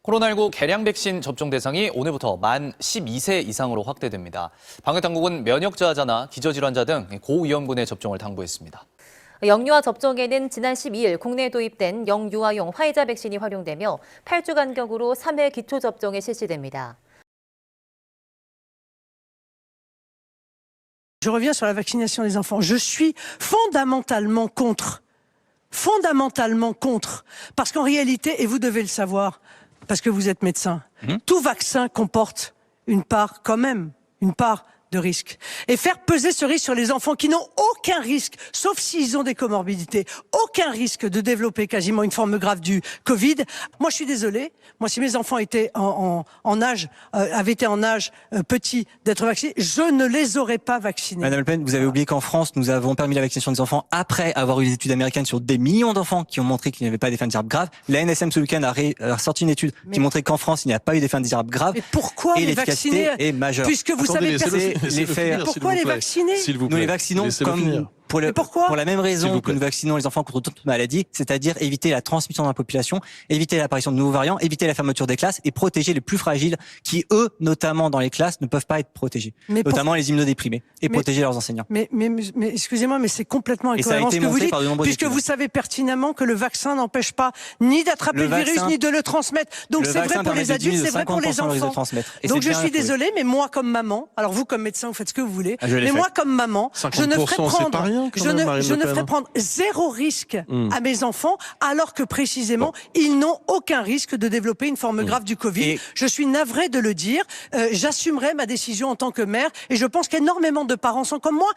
코로나19 개량 백신 접종 대상이 오늘부터 만 12세 이상으로 확대됩니다. 방역당국은 면역저하자나 기저질환자 등 고위험군의 접종을 당부했습니다. 영유아 접종에는 지난 12일 국내에 도입된 영유아용 화이자 백신이 활용되며 8주 간격으로 3회 기초 접종이 실시됩니다. Je reviens sur la vaccination des enfants. Je suis fondamentalement contre. Parce qu'en réalité, et vous devez le savoir, parce que vous êtes médecin, tout vaccin comporte une part de risque. Et faire peser ce risque sur les enfants qui n'ont aucun risque, sauf s'ils ont des comorbidités, aucun risque de développer quasiment une forme grave du Covid. Moi, je suis désolée. Moi, si mes enfants étaient avaient été en âge petit d'être vaccinés, je ne les aurais pas vaccinés. Madame Le Pen, vous avez oublié qu'en France, nous avons permis la vaccination des enfants après avoir eu des études américaines sur des millions d'enfants qui ont montré qu'il n'y avait pas d'effets indésirables graves. La NSM ce week-end a sorti une étude qui montrait qu'en France, il n'y a pas eu d'effets indésirables graves. Mais pourquoi et les vacciner est majeure. Puisque vous savez pourquoi les vacciner? Nous les vaccinons comme pour la même raison que nous vaccinons les enfants contre toute maladie, c'est-à-dire éviter la transmission dans la population, éviter l'apparition de nouveaux variants, éviter la fermeture des classes et protéger les plus fragiles qui, eux, notamment dans les classes, ne peuvent pas être protégés, notamment les immunodéprimés, et protéger leurs enseignants. Mais excusez-moi, mais c'est complètement incohérent ce que vous dites, puisque vous savez pertinemment que le vaccin n'empêche pas ni d'attraper le virus, ni de le transmettre. Donc c'est vrai pour les adultes, c'est vrai pour les enfants. Donc je suis désolée, mais moi comme maman, alors vous comme médecin, vous faites ce que vous voulez, mais moi comme maman, je ne ferai prendre zéro risque à mes enfants, alors que précisément, ils n'ont aucun risque de développer une forme grave du Covid. Je suis navrée de le dire, j'assumerai ma décision en tant que mère, et je pense qu'énormément de parents sont comme moi.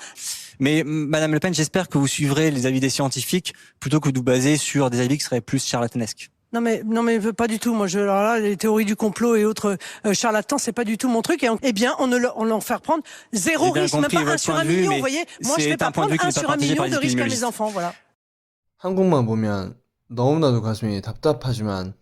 Mais Madame Le Pen, j'espère que vous suivrez les avis des scientifiques, plutôt que de vous baser sur des avis qui seraient plus charlatanesques. Non mais pas du tout. Moi, alors là, les théories du complot et autres charlatans, c'est pas du tout mon truc. Eh bien, on leur faire prendre zéro risque, même pas 1 sur 1 million. Vous voyez, moi, je vais pas prendre 1 sur 1 million de risque à mes enfants. Voilà. 한국만 보면 너무나도 가슴이 답답하지만